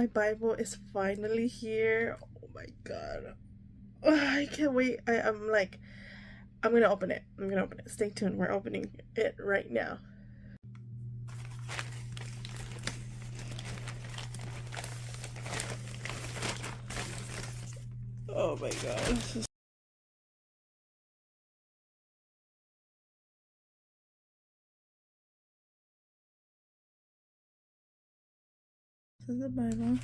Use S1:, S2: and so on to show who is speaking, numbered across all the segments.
S1: my Bible is finally here. Oh my god. I can't wait. I'm gonna open it. Stay tuned. We're opening it right now. Oh my god. This is the Bible.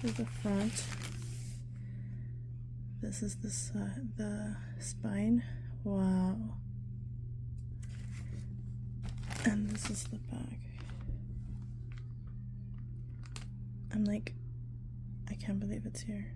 S1: Here's the front. This is the spine. Wow. And this is the back. I'm like, I can't believe it's here.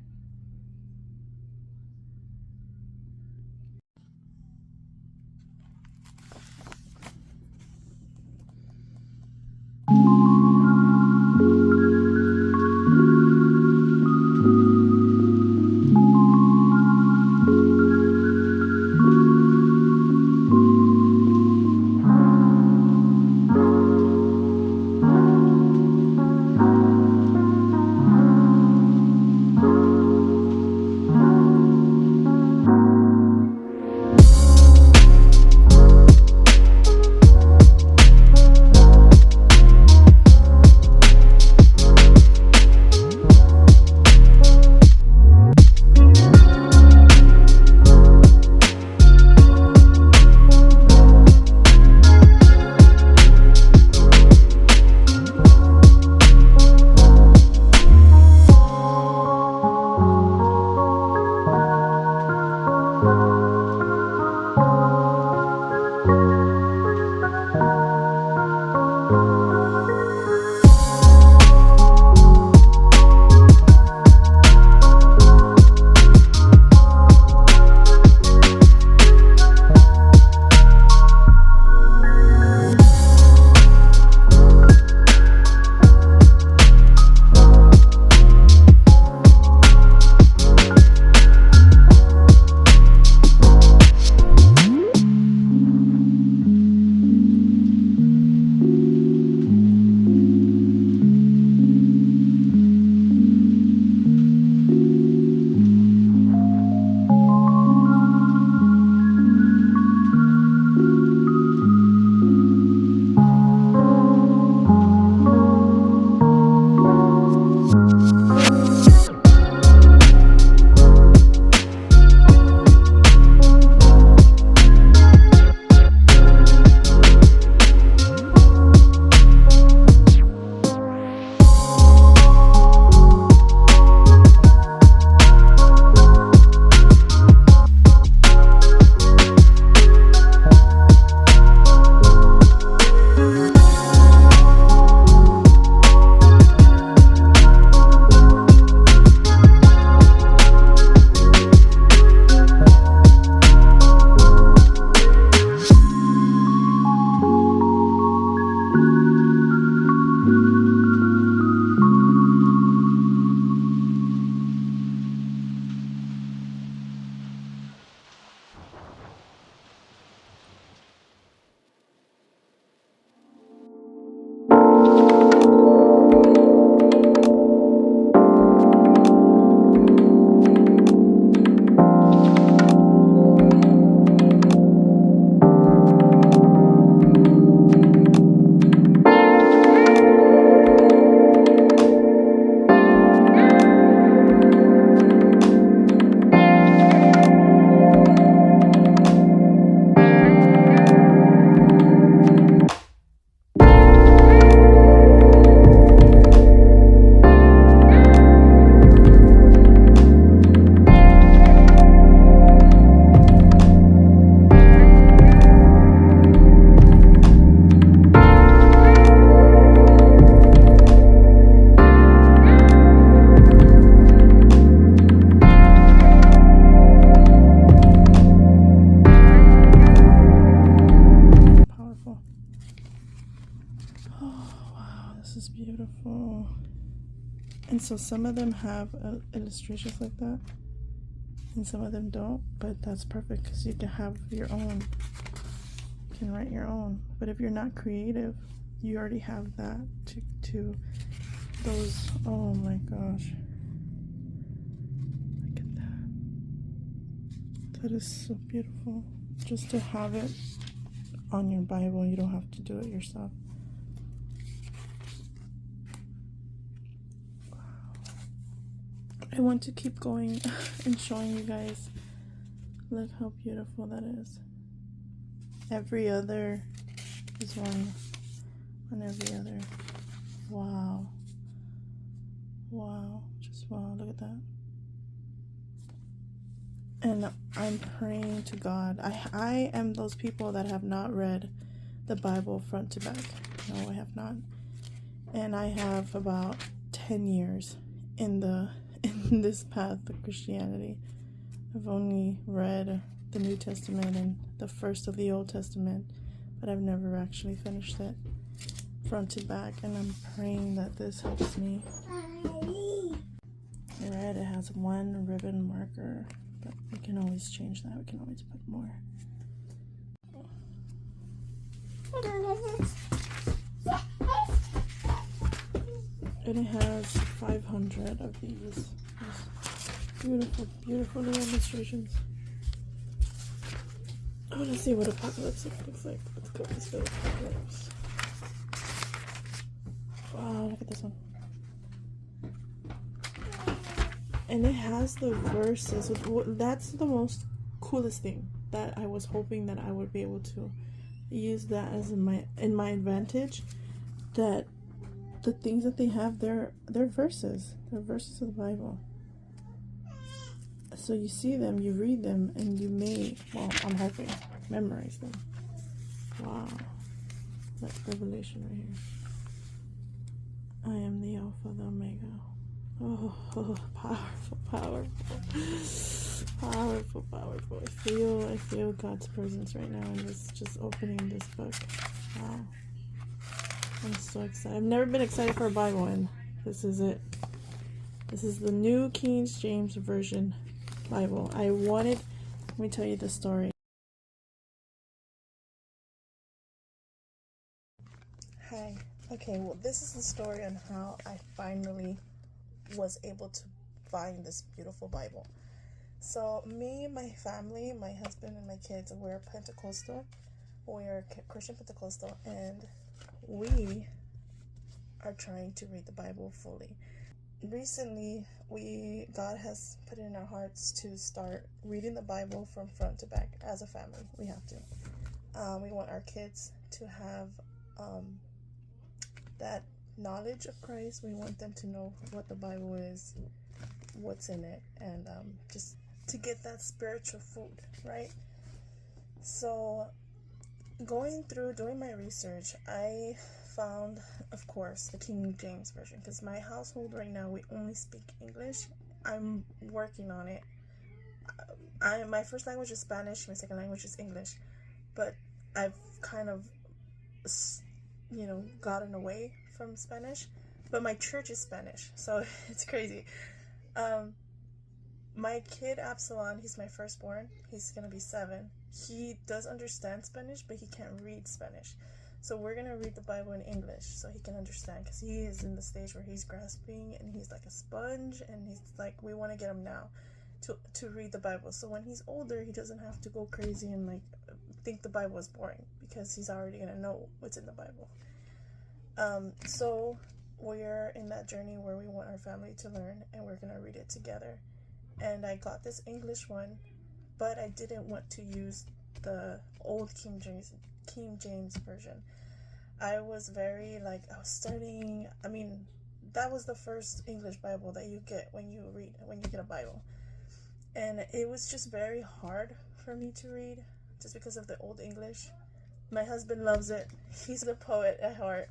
S1: Beautiful. And so some of them have illustrations like that and some of them don't, but that's perfect because you can have your own, you can write your own. But if you're not creative, you already have that to those, oh my gosh. Look at that. That is so beautiful. Just to have it on your Bible, you don't have to do it yourself. Wow. I want to keep going and showing you guys. Look how beautiful that is. Every other is one on every other. Wow. Wow. Just wow. Look at that. And I'm praying to God. I am those people that have not read the Bible front to back. No, I have not. And I have about 10 years in this path of Christianity. I've only read the New Testament and the first of the Old Testament, but I've never actually finished it front to back, and I'm praying that this helps me. Red, it has one ribbon marker, but we can always change that. We can always put more. And it has 500 of these beautiful, beautiful little illustrations. I want to see what apocalypse looks like. Let's go. Let's go. Apocalypse. Wow, look at this one. And it has the verses. That's the most coolest thing that I was hoping that I would be able to use that as in my advantage. That the things that they have, they're verses. They're verses of the Bible. So you see them, you read them, and you may, well, I'm hoping, memorize them. Wow. That's Revelation right here. I am the Alpha, the Omega. Oh, powerful, powerful. Powerful, powerful. I feel God's presence right now in this, just opening this book. Wow. I'm so excited. I've never been excited for a Bible, and this is it. This is the New King James Version Bible. Let me tell you the story. Hi. Okay, well, this is the story on how I finally was able to find this beautiful Bible. So me, my family, my husband, and my kids, we're Pentecostal. We're Christian Pentecostal, and we are trying to read the Bible fully. Recently, God has put it in our hearts to start reading the Bible from front to back as a family. We have to. We want our kids to have that knowledge of Christ. We want them to know what the Bible is, what's in it, and just to get that spiritual food, right? So doing my research, I found, of course, the King James Version, because my household right now, we only speak English. I'm working on it. My first language is Spanish, my second language is English, but I've kind of, gotten away from Spanish, but my church is Spanish, so it's crazy. My kid Absalon, he's my firstborn, he's gonna be 7. He does understand Spanish, but he can't read Spanish. So we're gonna read the Bible in English so he can understand, because he is in the stage where he's grasping and he's like a sponge, and he's like, we want to get him now to read the Bible, so when he's older he doesn't have to go crazy and like think the Bible is boring, because he's already gonna know what's in the Bible. So we're in that journey where we want our family to learn, and we're gonna read it together. And I got this English one, but I didn't want to use the old King James Version. I was studying. I mean, that was the first English Bible that you get when you get a Bible. And it was just very hard for me to read, just because of the old English. My husband loves it. He's a poet at heart,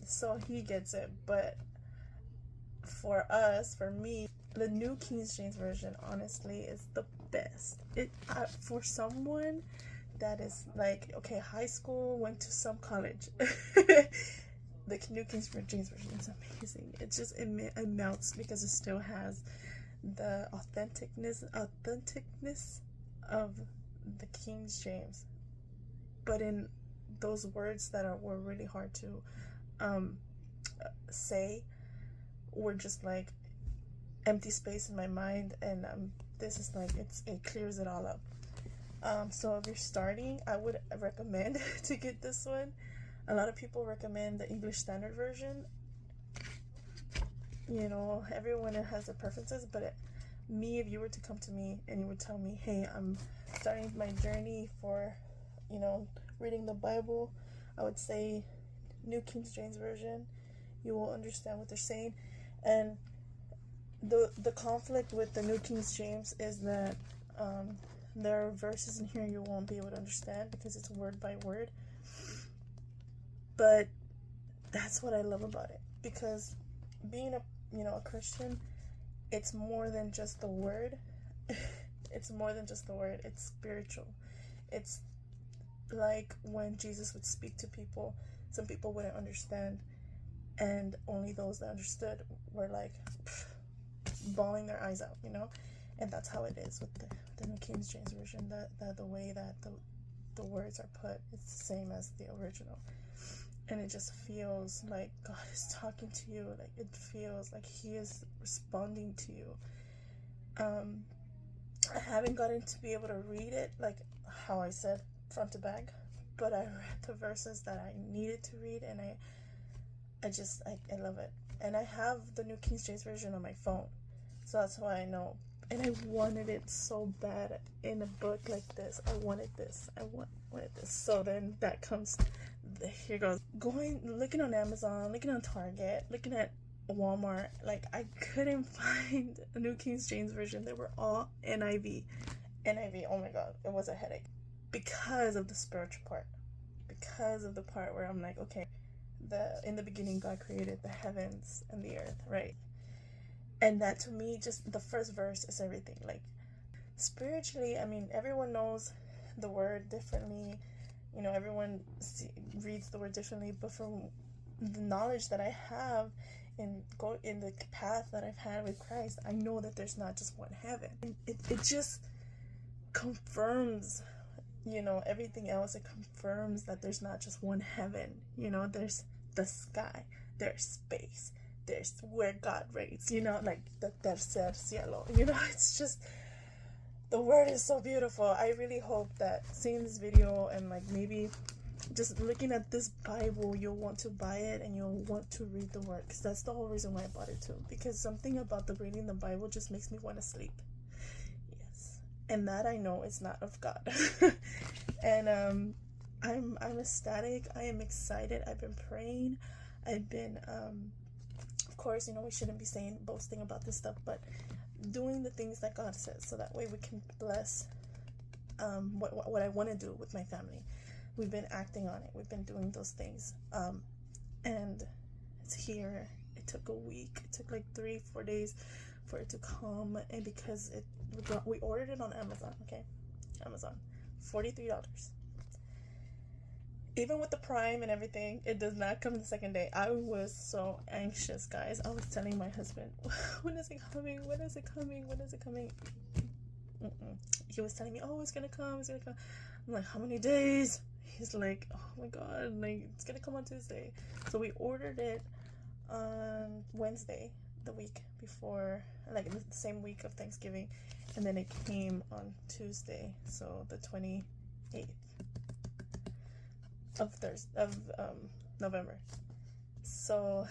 S1: so he gets it. But for me, the New King James Version, honestly, is the best. For someone that is like, okay, high school, went to some college, the New King James Version is amazing. It melts, because it still has the authenticness of the King James, but in those words that were really hard to say, were just like empty space in my mind, and this is like it clears it all up. So if you're starting, I would recommend to get this one. A lot of people recommend the English Standard Version. You know, everyone has their preferences, but me, if you were to come to me and you would tell me, hey, I'm starting my journey for, you know, reading the Bible, I would say New King James Version. You will understand what they're saying. And the conflict with the New King James is that there are verses in here you won't be able to understand because it's word by word. But that's what I love about it, because being a Christian, it's more than just the word. It's more than just the word. It's spiritual. It's like when Jesus would speak to people, some people wouldn't understand, and only those that understood were like bawling their eyes out, you know. And that's how it is with the New King James Version. That the way that the words are put, it's the same as the original, and it just feels like God is talking to you. Like it feels like He is responding to you. I haven't gotten to be able to read it like how I said front to back, but I read the verses that I needed to read, and I love it. And I have the New King James Version on my phone, so that's why I know. And I wanted it so bad in a book like this. I wanted this. I wanted this. So then that comes, here goes. Looking on Amazon, looking on Target, looking at Walmart. Like, I couldn't find a New King James Version. They were all NIV. NIV, oh my God, it was a headache. Because of the spiritual part. Because of the part where I'm like, okay, in the beginning God created the heavens and the earth, right? And that, to me, just the first verse is everything. Like, spiritually, I mean, everyone knows the word differently. You know, everyone reads the word differently. But from the knowledge that I have in the path that I've had with Christ, I know that there's not just one heaven. It just confirms, you know, everything else. It confirms that there's not just one heaven. You know, there's the sky, there's space, there's where God reigns, you know, like the tercer cielo, you know. It's just, the word is so beautiful. I really hope that seeing this video and like maybe just looking at this Bible, you'll want to buy it and you'll want to read the word, because that's the whole reason why I bought it too, because something about the reading the Bible just makes me want to sleep. Yes, and that I know is not of God. And I'm ecstatic. I am excited. I've been praying. I've been of course, you know, we shouldn't be boasting about this stuff, but doing the things that God says, so that way we can bless what I want to do with my family. We've been acting on it. We've been doing those things, and it's here. It took a week. It took like 3-4 days for it to come, and because we ordered it on Amazon. Okay, Amazon, $43. Even with the Prime and everything, it does not come the second day. I was so anxious, guys. I was telling my husband, when is it coming? When is it coming? When is it coming? He was telling me, oh, it's gonna come, it's gonna come. I'm like, how many days? He's like, oh my God, like, it's gonna come on Tuesday. So we ordered it on Wednesday, the week before, like the same week of Thanksgiving, and then it came on Tuesday, so the 28th of November. So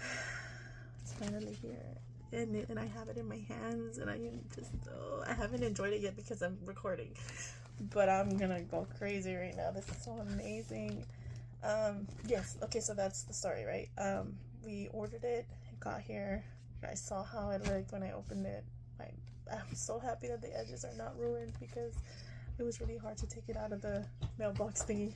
S1: it's finally here, and I have it in my hands, and I haven't enjoyed it yet because I'm recording, but I'm gonna go crazy right now. This is so amazing. Yes, okay, so that's the story, right? We ordered it got here. I saw how it looked when I opened it. I'm so happy that the edges are not ruined, because it was really hard to take it out of the mailbox thingy.